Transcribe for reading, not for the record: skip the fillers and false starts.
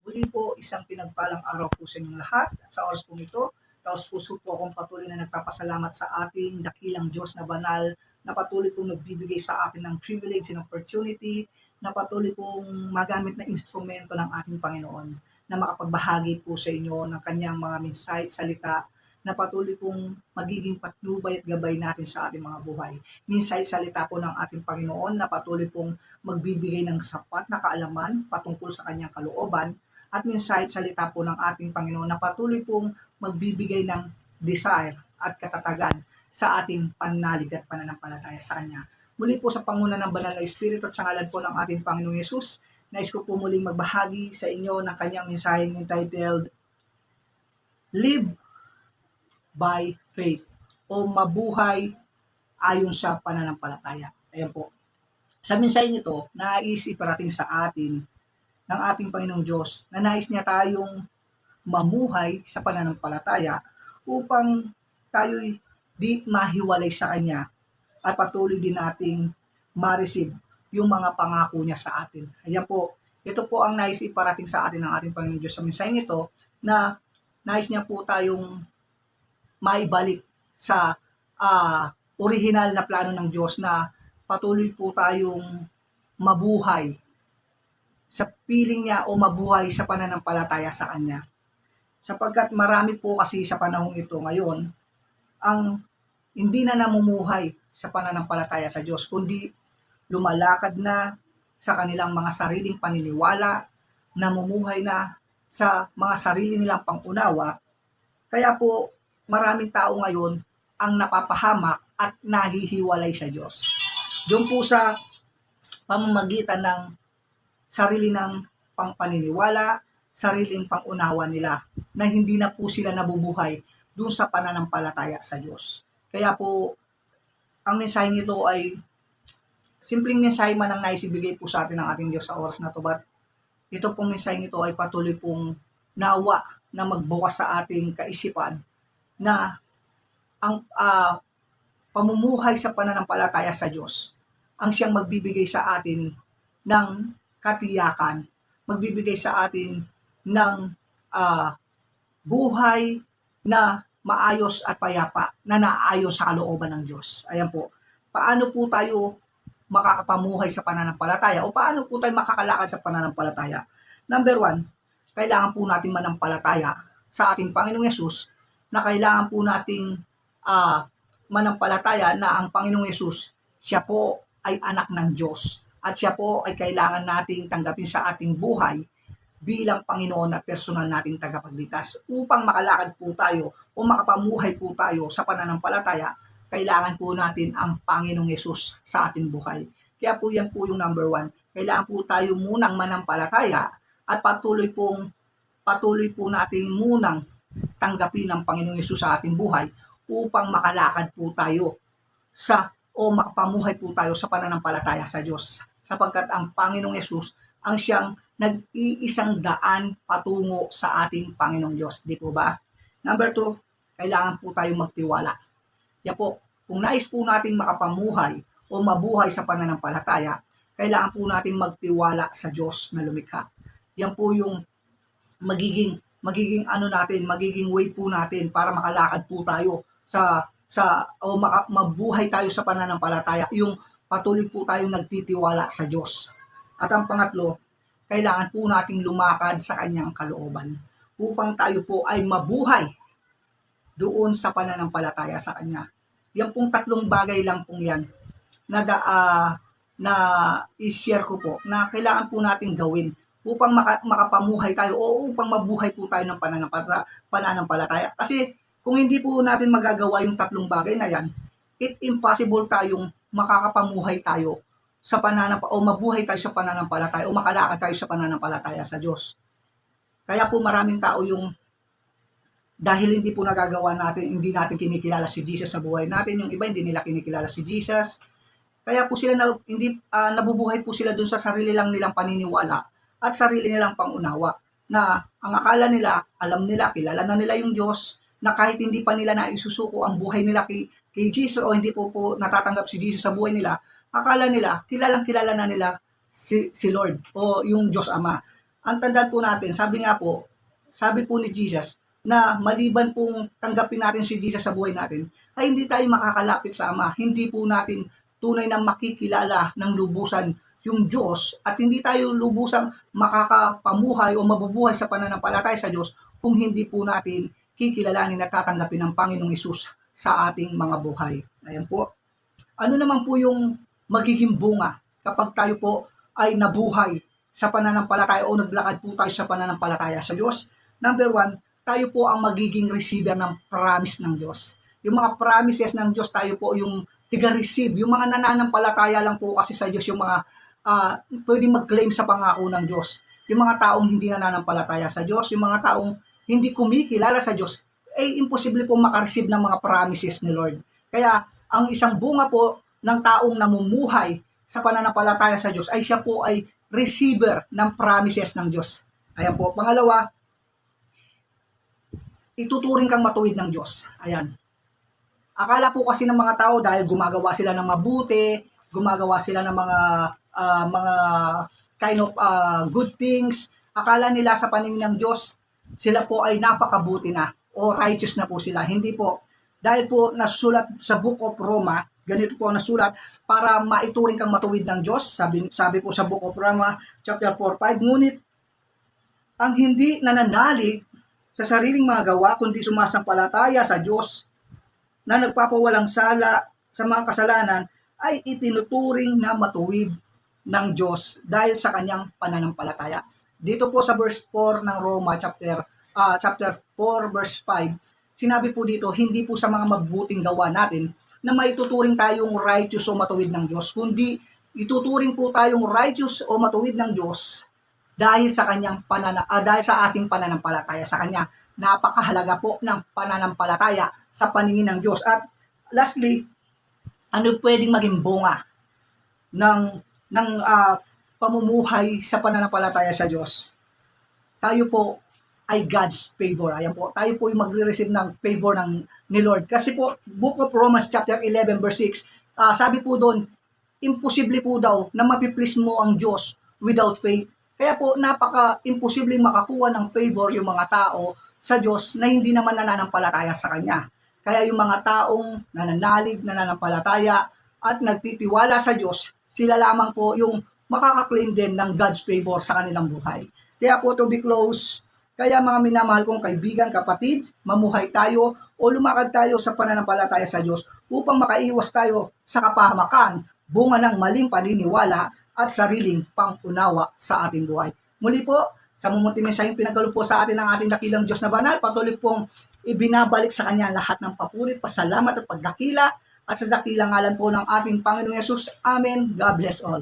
Muli po, isang pinagpalang araw po sa inyong lahat at sa oras po ito, taos puso po akong patuloy na nagpapasalamat sa ating dakilang Diyos na banal na patuloy pong nagbibigay sa akin ng privilege and opportunity na patuloy pong magamit na instrumento ng ating Panginoon na makapagbahagi po sa inyo ng kanyang mga mensahe at salita na patuloy pong magiging patnubay at gabay natin sa ating mga buhay. Mensahe salita po ng ating Panginoon na patuloy pong magbibigay ng sapat na kaalaman patungkol sa kanyang kalooban at mensahe salita po ng ating Panginoon na patuloy pong magbibigay ng desire at katatagan sa ating pananalig at pananampalataya sa Kanya. Muli po sa panguna ng Banal na Espiritu at sa ngalan po ng ating Panginoong Yesus, nais ko po muling magbahagi sa inyo ng kanyang mensaheng entitled Live by Faith o Mabuhay ayon sa pananampalataya. Ayan po. Sa mensaheng ito, nais iparating sa atin ng ating Panginoong Diyos na nais niya tayong mamuhay sa pananampalataya upang tayo'y di mahiwalay sa Kanya at patuloy din nating ma-receive yung mga pangako niya sa atin. Ayan po, ito po ang nais iparating sa atin ng ating Panginoong Diyos sa mensaheng ito na nais niya po tayong maibalik sa original na plano ng Diyos na patuloy po tayong mabuhay sa piling niya o mabuhay sa pananampalataya sa Kanya. Sapagkat marami po kasi sa panahong ito ngayon ang hindi na namumuhay sa pananampalataya sa Diyos, kundi lumalakad na sa kanilang mga sariling paniniwala, namumuhay na sa mga sarili nilang pangunawa. Kaya po maraming tao ngayon ang napapahamak at nahihiwalay sa Diyos. Diyon po sa pamamagitan ng sarili ng paniniwala, sariling pangunawa nila na hindi na po sila nabubuhay doon sa pananampalataya sa Diyos. Kaya po, ang mensaheng ito ay simpleng mensahe man ang naisibigay po sa atin ng ating Diyos sa oras na ito. But ito pong mensaheng ito ay patuloy pong nawa na magbukas sa ating kaisipan na ang pamumuhay sa pananampalataya sa Diyos ang siyang magbibigay sa atin ng katiyakan, magbibigay sa atin ng buhay na maayos at payapa na naaayon sa kalooban ng Diyos. Ayan po. Paano po tayo makakapamuhay sa pananampalataya o paano po tayo makakalakad sa pananampalataya? Number 1, kailangan po natin manampalataya sa ating Panginoong Yesus na kailangan po nating manampalataya na ang Panginoong Yesus, siya po ay anak ng Diyos at siya po ay kailangan nating tanggapin sa ating buhay bilang Panginoon na personal nating tagapagligtas. Upang makalakad po tayo o makapamuhay po tayo sa pananampalataya, kailangan po natin ang Panginoong Yesus sa ating buhay. Kaya po yan po yung number 1. Kailangan po tayo munang manampalataya at patuloy po natin munang tanggapin ang Panginoong Yesus sa ating buhay upang makalakad po tayo o makapamuhay po tayo sa pananampalataya sa Diyos. Sapagkat ang Panginoong Yesus ang siyang nag-iisang daan patungo sa ating Panginoong Diyos. Di po ba? Number 2, kailangan po tayong magtiwala. Yan po, kung nais po natin makapamuhay o mabuhay sa pananampalataya, kailangan po natin magtiwala sa Diyos na lumikha. Yan po yung magiging way po natin para makalakad po tayo mabuhay tayo sa pananampalataya, yung patuloy po tayong nagtitiwala sa Diyos. At ang pangatlo, kailangan po nating lumakad sa kanyang kalooban upang tayo po ay mabuhay doon sa pananampalataya sa kanya. Yan pong 3 bagay lang pong yan na i-share ko po na kailangan po nating gawin upang makapamuhay tayo o upang mabuhay po tayo ng pananampalataya. Kasi kung hindi po natin magagawa yung 3 bagay na yan, impossible tayong makakapamuhay tayo sa o mabuhay tayo sa pananampalataya o makalakad tayo sa pananampalataya sa Diyos. Kaya po maraming tao yung dahil hindi po nagagawa natin, hindi natin kinikilala si Jesus sa buhay natin, yung iba hindi nila kinikilala si Jesus. Kaya po sila nabubuhay po sila dun sa sarili lang nilang paniniwala at sarili nilang pangunawa na ang akala nila, alam nila, kilala na nila yung Diyos, na kahit hindi pa nila naisusuko ang buhay nila kay Jesus o hindi po natatanggap si Jesus sa buhay nila, akala nila, kilalang-kilala na nila si Lord o yung Diyos Ama. ang tandaan po natin, sabi po ni Jesus, na maliban pong tanggapin natin si Jesus sa buhay natin, ay hindi tayo makakalapit sa Ama. Hindi po natin tunay na makikilala ng lubusan yung Diyos at hindi tayo lubusang makakapamuhay o mabubuhay sa pananampalataya sa Diyos kung hindi po natin kikilalanin at tatanggapin ng Panginoong Hesus sa ating mga buhay. Ayan po. Ano naman po yung magiging bunga kapag tayo po ay nabuhay sa pananampalataya o naglakad po tayo sa pananampalataya sa Diyos? Number 1, tayo po ang magiging receiver ng promise ng Diyos. Yung mga promises ng Diyos, tayo po yung tiga-receive. Yung mga nananampalataya lang po kasi sa Diyos, yung mga pwedeng mag-claim sa pangako ng Diyos. Yung mga taong hindi nananampalataya sa Diyos, yung mga taong hindi kumikilala sa Diyos, ay imposible po makareceive ng mga promises ni Lord. Kaya, ang isang bunga po ng taong namumuhay sa pananampalataya sa Diyos ay siya po ay receiver ng promises ng Diyos. Ayan po. Pangalawa, ituturing kang matuwid ng Diyos. Ayan. Akala po kasi ng mga tao dahil gumagawa sila ng mabuti, gumagawa sila ng mga kind of good things, akala nila sa paningin ng Diyos, sila po ay napakabuti na o righteous na po sila. Hindi po. Dahil po nasulat sa Book of Roma, ganito po ang nasulat, para maituring kang matuwid ng Diyos. Sabi po sa Book of Roma, chapter 4:5, ngunit ang hindi nananalig sa sariling mga gawa, kundi sumasampalataya sa Diyos na nagpapawalang sala sa mga kasalanan, ay itinuturing na matuwid ng Diyos dahil sa kanyang pananampalataya. Dito po sa verse 4 ng Roma, chapter 4, verse 5, sinabi po dito, hindi po sa mga mabuting gawa natin na maituturing tayong righteous o matuwid ng Diyos, kundi ituturing po tayong righteous o matuwid ng Diyos dahil sa kanyang dahil sa ating pananampalataya sa kanya. Napakahalaga po ng pananampalataya sa paningin ng Diyos. At lastly, ano pwedeng maging bunga ng pamumuhay sa pananampalataya sa Diyos? Tayo po ay God's favor. Ayan po, tayo po yung magre-receive ng favor ni Lord. Kasi po, Book of Romans chapter 11 verse 6, sabi po doon, imposible po daw na mapiplease mo ang Diyos without faith. Kaya po, napaka-imposible makakuha ng favor yung mga tao sa Diyos na hindi naman nananampalataya sa Kanya. Kaya yung mga taong nananalig, nananampalataya, at nagtitiwala sa Diyos, sila lamang po yung makaka-claim din ng God's favor sa kanilang buhay. Kaya po, to be close, kaya mga minamahal kong kaibigan, kapatid, mamuhay tayo o lumakad tayo sa pananampalataya sa Diyos upang makaiwas tayo sa kapahamakan, bunga ng maling paniniwala at sariling pangunawa sa ating buhay. Muli po, sa mumunting mensaheng pinagkaloob po sa atin ng ating dakilang Diyos na banal, patuloy pong ibinabalik sa Kanya lahat ng papuri, pasalamat at pagdakila at sa dakilang ngalan po ng ating Panginoong Yesus. Amen. God bless all.